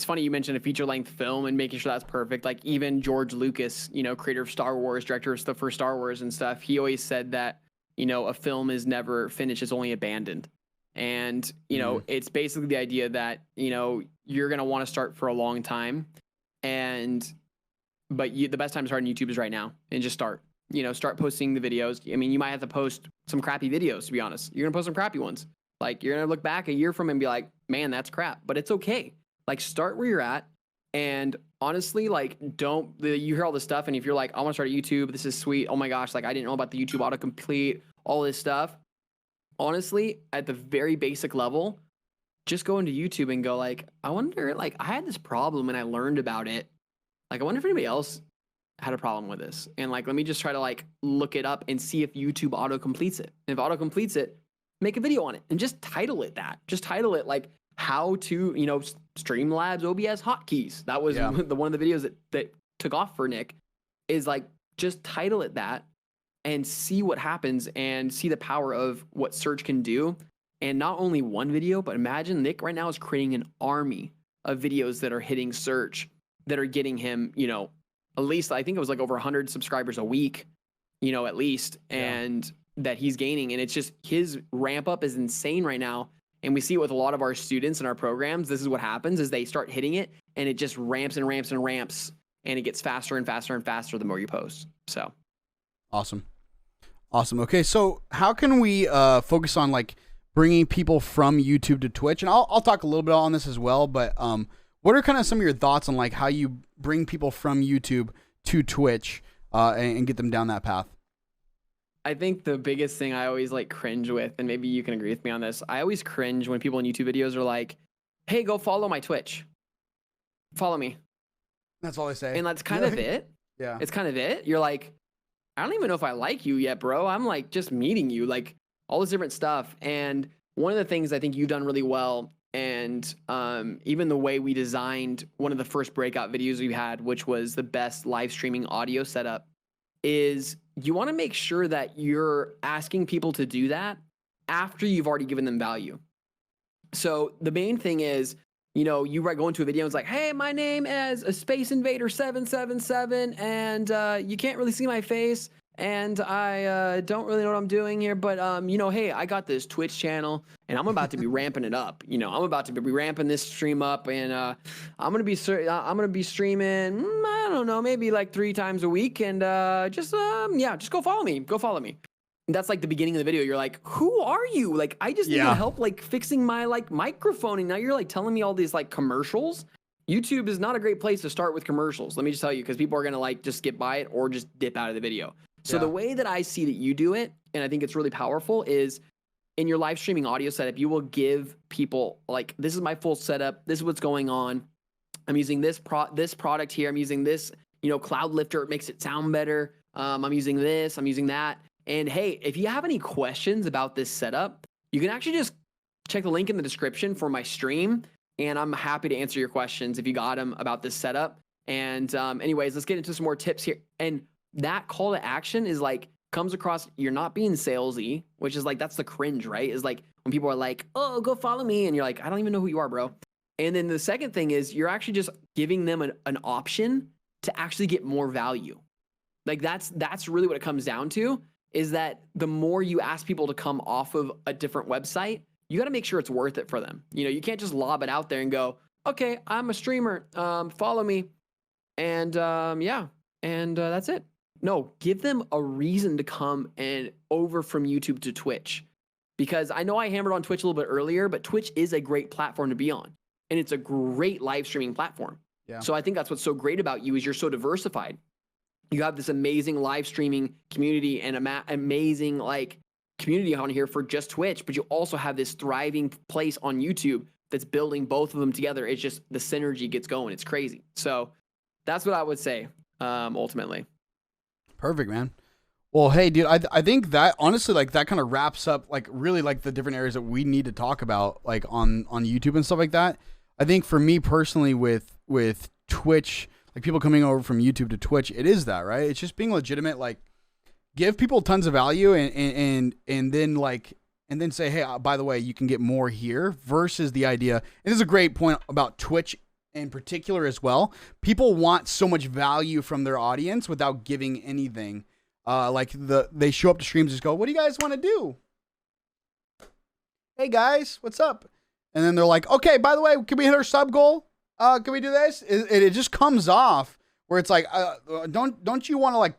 funny you mentioned a feature length film and making sure that's perfect. Like even George Lucas, creator of Star Wars, director of stuff for Star Wars and stuff, he always said that, a film is never finished, it's only abandoned. And, it's basically the idea that, you're going to want to start for a long time. But the best time to start on YouTube is right now, and just start posting the videos. I mean, you might have to post some crappy videos, to be honest. You're going to post some crappy ones. Like you're going to look back a year from and be like, man, that's crap, but it's okay. Like start where you're at. And honestly, like you hear all this stuff. And if you're like, I want to start a YouTube, this is sweet. Oh my gosh. Like I didn't know about the YouTube autocomplete, all this stuff. Honestly, at the very basic level, just go into YouTube and go like, I wonder, like I had this problem and I learned about it. Like, I wonder if anybody else had a problem with this. And like, let me just try to like look it up and see if YouTube auto completes it. And if auto completes it, make a video on it and just title it that. Just title it like how to, Streamlabs OBS hotkeys. That was one of the videos that took off for Nick, is like, just title it that and see what happens and see the power of what search can do. And not only one video, but imagine Nick right now is creating an army of videos that are hitting search, that are getting him, at least I think it was like over 100 subscribers a week, at least, and that he's gaining. And it's just his ramp up is insane right now. And we see it with a lot of our students in our programs. This is what happens is they start hitting it and it just ramps and ramps and ramps, and it gets faster and faster and faster the more you post. So awesome. Okay. So how can we focus on like bringing people from YouTube to Twitch? And I'll talk a little bit on this as well, but what are kind of some of your thoughts on like how you bring people from YouTube to Twitch and get them down that path? I think the biggest thing I always like cringe with, and maybe you can agree with me on this, I always cringe when people in YouTube videos are like, hey, go follow my Twitch. Follow me. That's all they say. And that's kind of it. Yeah. It's kind of it. You're like, I don't even know if I like you yet, bro. I'm like just meeting you, like all this different stuff. And one of the things I think you've done really well, and even the way we designed one of the first breakout videos we had, which was the best live streaming audio setup, is you want to make sure that you're asking people to do that after you've already given them value. So the main thing is, you go into a video and it's like, hey, my name is a Space Invader 777, and you can't really see my face, and I don't really know what I'm doing here, but you know, hey, I got this Twitch channel, and I'm about to be ramping it up. You know, I'm about to be ramping this stream up, and I'm gonna be streaming. I don't know, maybe like 3 times a week, and just go follow me. Go follow me. And that's like the beginning of the video. You're like, who are you? Like, I just need help like fixing my like microphone, and now you're like telling me all these like commercials. YouTube is not a great place to start with commercials. Let me just tell you, because people are gonna like just skip by it or just dip out of the video. So the way that I see that you do it, and I think it's really powerful, is in your live streaming audio setup, you will give people like, this is my full setup. This is what's going on. I'm using this product here. I'm using this, you know, Cloudlifter. It makes it sound better. I'm using this. I'm using that. And hey, if you have any questions about this setup, you can actually just check the link in the description for my stream, and I'm happy to answer your questions if you got them about this setup. And anyways, let's get into some more tips here. And that call to action is like, comes across, you're not being salesy, which is like, that's the cringe, right? Is like when people are like, oh, go follow me. And you're like, I don't even know who you are, bro. And then the second thing is you're actually just giving them an option to actually get more value. Like that's really what it comes down to, is that the more you ask people to come off of a different website, you got to make sure it's worth it for them. You know, you can't just lob it out there and go, okay, I'm a streamer, follow me. And that's it. No, give them a reason to come and over from YouTube to Twitch. Because I know I hammered on Twitch a little bit earlier, but Twitch is a great platform to be on. And it's a great live streaming platform. Yeah. So I think that's what's so great about you, is you're so diversified. You have this amazing live streaming community and amazing like community on here for just Twitch, but you also have this thriving place on YouTube that's building both of them together. It's just the synergy gets going. It's crazy. So that's what I would say, ultimately. Perfect, man. Well, hey, dude, I think that honestly, like that kind of wraps up like really like the different areas that we need to talk about like on YouTube and stuff like that. I think for me personally with Twitch, like people coming over from YouTube to Twitch, it is that, right? It's just being legitimate, like give people tons of value and then say, hey, by the way, you can get more here, versus the idea. And this is a great point about Twitch in particular as well. People want so much value from their audience without giving anything. They show up to streams and just go, what do you guys want to do? Hey guys, what's up? And then they're like, okay, by the way, can we hit our sub goal? Can we do this? It just comes off where it's like, don't you want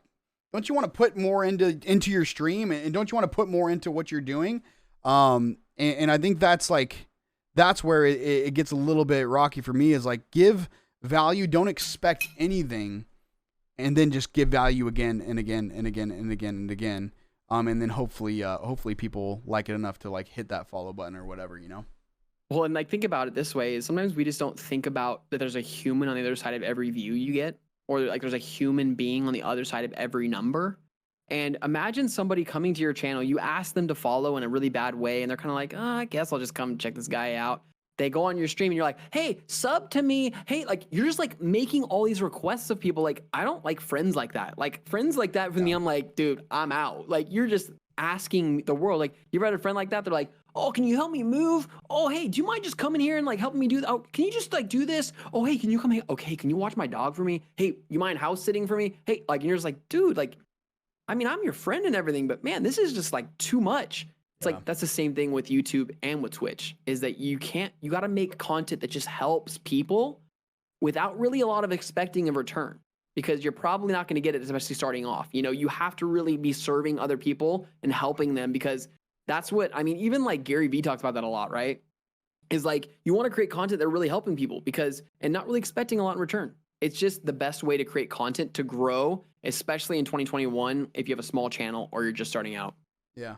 to put more into your stream, and don't you want to put more into what you're doing? And I think that's where it gets a little bit rocky for me, is like, give value, don't expect anything, and then just give value again and again and again and again and again. And then hopefully people like it enough to like hit that follow button or whatever, you know? Well, and like think about it this way, is sometimes we just don't think about that there's a human on the other side of every view you get, or like there's a human being on the other side of every number. And imagine somebody coming to your channel, you ask them to follow in a really bad way, and they're kind of like, I guess I'll just come check this guy out. They go on your stream and you're like, hey, sub to me. Hey, like you're just like making all these requests of people. Like, I don't like friends like that. Like friends like that for me, I'm like, dude, I'm out. Like you're just asking the world. Like you ever had a friend like that? They're like, oh, can you help me move? Oh, hey, do you mind just coming here and like helping me do that? Oh, can you just like do this? Oh, hey, can you come here? Okay, can you watch my dog for me? Hey, you mind house sitting for me? Hey, like, and you're just like, dude, like, I mean, I'm your friend and everything, but man, this is just like too much. It's like, that's the same thing with YouTube and with Twitch, is that you got to make content that just helps people without really a lot of expecting a return, because you're probably not going to get it, especially starting off. You know, you have to really be serving other people and helping them, because that's what, I mean, even like Gary Vee talks about that a lot, right? Is like, you want to create content that are really helping people, and not really expecting a lot in return. It's just the best way to create content to grow, especially in 2021, if you have a small channel or you're just starting out. Yeah.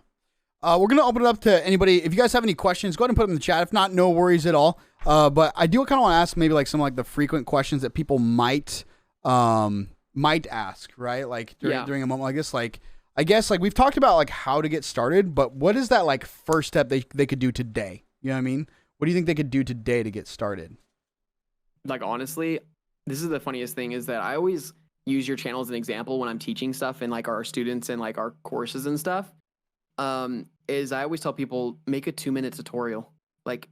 We're going to open it up to anybody. If you guys have any questions, go ahead and put them in the chat. If not, no worries at all. But I do kind of want to ask maybe like some like the frequent questions that people might ask, right? Like during a moment like this, I guess we've talked about like how to get started, but what is that like first step they could do today? You know what I mean? What do you think they could do today to get started? Like, honestly, this is the funniest thing, is that I always use your channel as an example when I'm teaching stuff in like our students and like our courses and stuff. Is I always tell people, make a 2-minute tutorial, like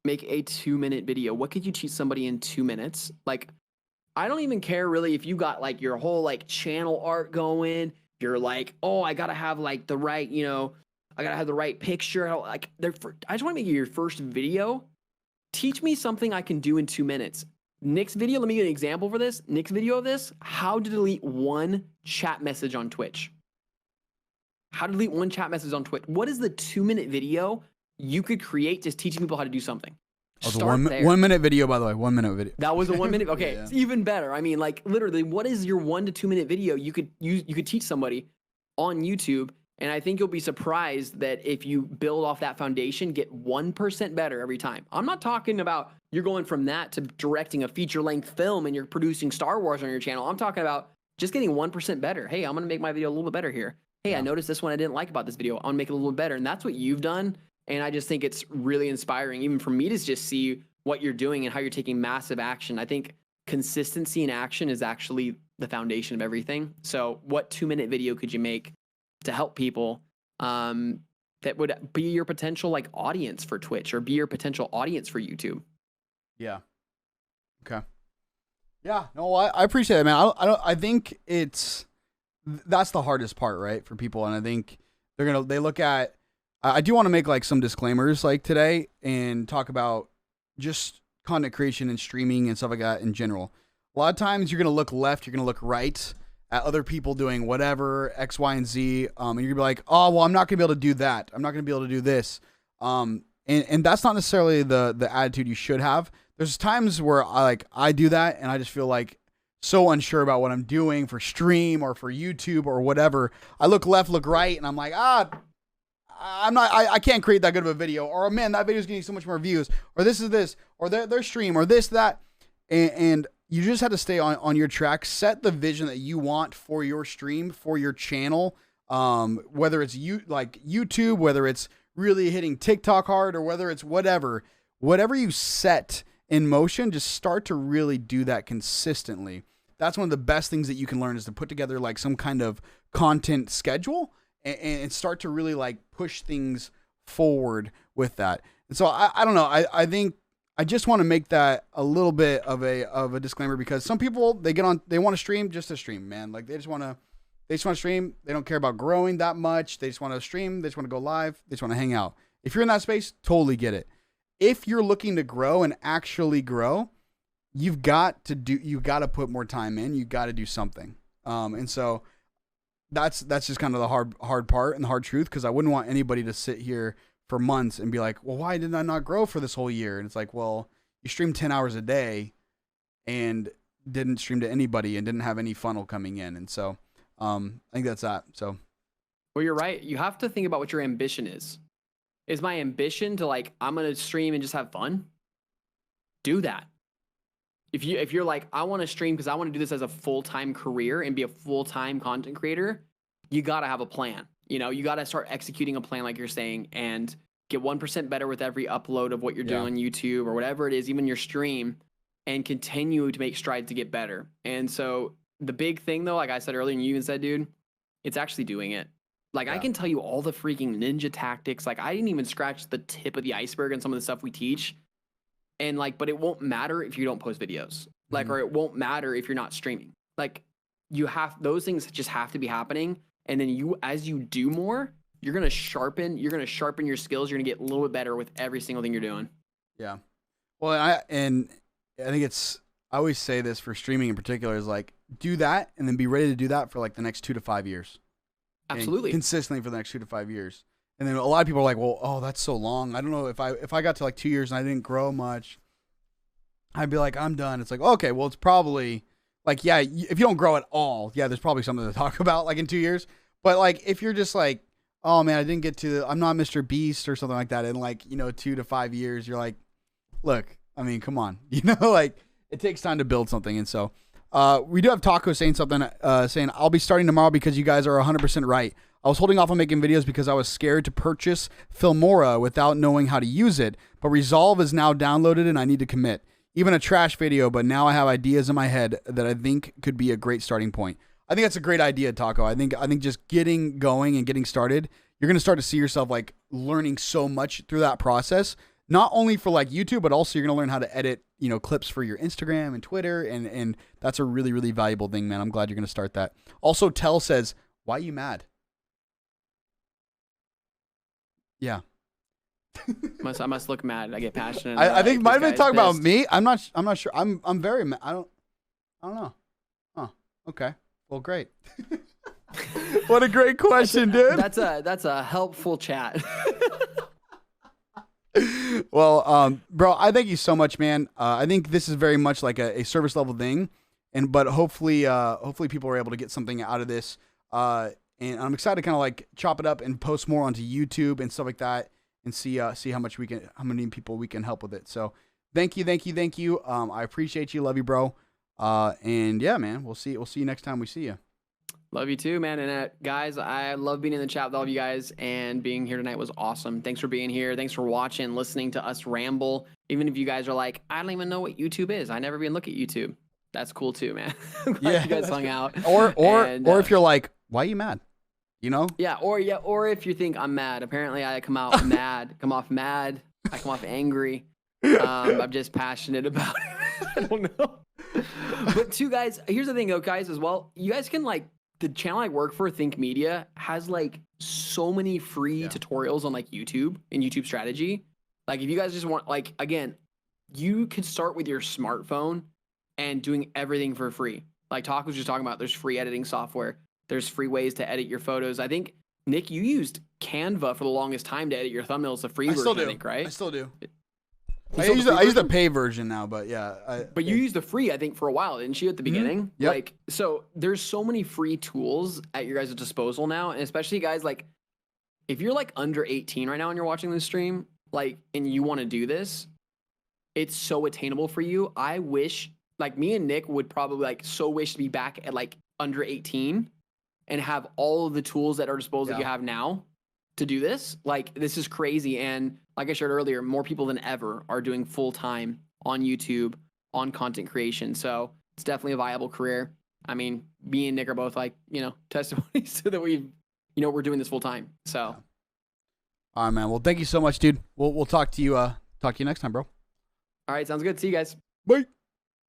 make a 2-minute video. What could you teach somebody in 2 minutes? Like, I don't even care really if you got like your whole like channel art going, you're like, oh, I gotta have like the right, I gotta have the right picture. Like, I just want to make your first video. Teach me something I can do in 2 minutes. Nick's video, let me give you an example for this. Nick's video of this, how to delete one chat message on Twitch. How to delete one chat message on Twitch. What is the 2-minute video you could create just teaching people how to do something? Start there. 1 minute video, by the way. 1 minute video. That was a 1 minute. Okay, yeah. It's even better. I mean, like literally, what is your 1 to 2 minute video you could use? You could teach somebody on YouTube, and I think you'll be surprised that if you build off that foundation, get 1% better every time. I'm not talking about you're going from that to directing a feature length film and you're producing Star Wars on your channel. I'm talking about just getting 1% better. Hey, I'm gonna make my video a little bit better here. Hey, I noticed this one I didn't like about this video. I'm gonna make it a little bit better, and that's what you've done. And I just think it's really inspiring, even for me to just see what you're doing and how you're taking massive action. I think consistency in action is actually the foundation of everything. So what 2-minute video could you make to help people that would be your potential like audience for Twitch or be your potential audience for YouTube? Yeah. Okay. Yeah. No, I appreciate it, man. I think that's the hardest part, right, for people. And I think they look at, I do want to make like some disclaimers like today and talk about just content creation and streaming and stuff like that in general. A lot of times you're going to look left, you're going to look right at other people doing whatever, X, Y, and Z. And you're going to be like, oh, well, I'm not going to be able to do that. I'm not going to be able to do this. And that's not necessarily the attitude you should have. There's times where I do that and I just feel like so unsure about what I'm doing for stream or for YouTube or whatever. I look left, look right, and I'm like, I can't create that good of a video, or man, that video is getting so much more views, or this is this, or their stream, or this, that. And you just have to stay on your track, set the vision that you want for your stream, for your channel. Whether it's YouTube, whether it's really hitting TikTok hard, or whether it's whatever you set in motion, just start to really do that consistently. That's one of the best things that you can learn, is to put together like some kind of content schedule and start to really like push things forward with that. And so I don't know. I think I just want to make that a little bit of a disclaimer, because some people, they want to stream just to stream, man. Like they just want to stream. They don't care about growing that much. They just want to stream. They just want to go live. They just want to hang out. If you're in that space, totally get it. If you're looking to grow and actually grow, you've got to put more time in. You got to do something. And so that's just kind of the hard part and the hard truth, because I wouldn't want anybody to sit here for months and be like, well, why did I not grow for this whole year? And it's like, well, you streamed 10 hours a day and didn't stream to anybody and didn't have any funnel coming in. And so I think that's that. So, well, you're right. You have to think about what your ambition is. Is my ambition to like, I'm going to stream and just have fun? Do that. If you're like, I want to stream because I want to do this as a full-time career and be a full-time content creator, you got to have a plan. You got to start executing a plan, like you're saying, and get 1% better with every upload of what you're doing on YouTube or whatever it is, even your stream, and continue to make strides to get better. And so the big thing, though, like I said earlier, and you even said, dude, it's actually doing it. Like, I can tell you all the freaking ninja tactics. Like, I didn't even scratch the tip of the iceberg on some of the stuff we teach. And like, but it won't matter if you don't post videos, like, or it won't matter if you're not streaming. Like, those things just have to be happening. And then as you do more, you're going to sharpen your skills. You're going to get a little bit better with every single thing you're doing. Yeah. Well, I think I always say this for streaming in particular, is like, do that and then be ready to do that for like the next 2 to 5 years. Absolutely. Consistently for the next 2 to 5 years. And then a lot of people are like, well, oh, that's so long. I don't know, if I got to like 2 years and I didn't grow much, I'd be like, I'm done. It's like, okay, well, it's probably like, yeah, if you don't grow at all, yeah, there's probably something to talk about like in 2 years. But like, if you're just like, oh man, I'm not Mr. Beast or something like that, in like, 2 to 5 years, you're like, look, I mean, come on, like, it takes time to build something. And so we do have Taco saying something, saying, I'll be starting tomorrow because you guys are 100% right. I was holding off on making videos because I was scared to purchase Filmora without knowing how to use it, but Resolve is now downloaded and I need to commit. Even a trash video, but now I have ideas in my head that I think could be a great starting point. I think that's a great idea, Taco. I think just getting going and getting started, you're going to start to see yourself like learning so much through that process, not only for like YouTube, but also you're going to learn how to edit, clips for your Instagram and Twitter. And that's a really, really valuable thing, man. I'm glad you're going to start that. Also, Tell says, Why you mad? Yeah. I must look mad. I get passionate. I think like, might have this been guy's talking about pissed. me. I'm not sure. I'm very mad. I don't know. Huh. Okay. Well, great. What a great question, dude. That's a helpful chat. Well, bro, I thank you so much, man. I think this is very much like a service level thing, but hopefully people are able to get something out of this. And I'm excited to kind of like chop it up and post more onto YouTube and stuff like that, and see how many people we can help with it. So, thank you. I appreciate you, love you, bro. And yeah, man, we'll see you next time we see you. Love you too, man. And guys, I love being in the chat with all of you guys, and being here tonight was awesome. Thanks for being here. Thanks for watching, listening to us ramble. Even if you guys are like, I don't even know what YouTube is. I never even look at YouTube. That's cool too, man. I'm glad you guys hung out. Or if you're like, why are you mad? You know? Yeah, or if you think I'm mad. Apparently I come out mad. Come off mad. I come off angry. I'm just passionate about it. I don't know. But too, guys, here's the thing though, guys, as well. You guys can like, the channel I work for, Think Media, has like so many free tutorials on like YouTube and YouTube strategy. Like if you guys just want, like, again, you could start with your smartphone and doing everything for free. Like Talk was just talking about, there's free editing software. There's free ways to edit your photos. I think, Nick, you used Canva for the longest time to edit your thumbnails, the free version, I think, right? I still do. I use the pay version now, but yeah. But you used the free, I think, for a while, didn't you, at the beginning? Yep. Like, so there's so many free tools at your guys' disposal now, and especially guys, like, if you're like under 18 right now and you're watching this stream, like, and you want to do this, it's so attainable for you. I wish, like, me and Nick would probably like so wish to be back at like under 18 and have all of the tools at our disposal that you have now to do this. Like, this is crazy. And like I shared earlier, more people than ever are doing full time on YouTube on content creation. So it's definitely a viable career. I mean, me and Nick are both like, testimonies so that we're doing this full time. So. All right, man. Well, thank you so much, dude. We'll talk to you next time, bro. All right. Sounds good. See you guys. Bye.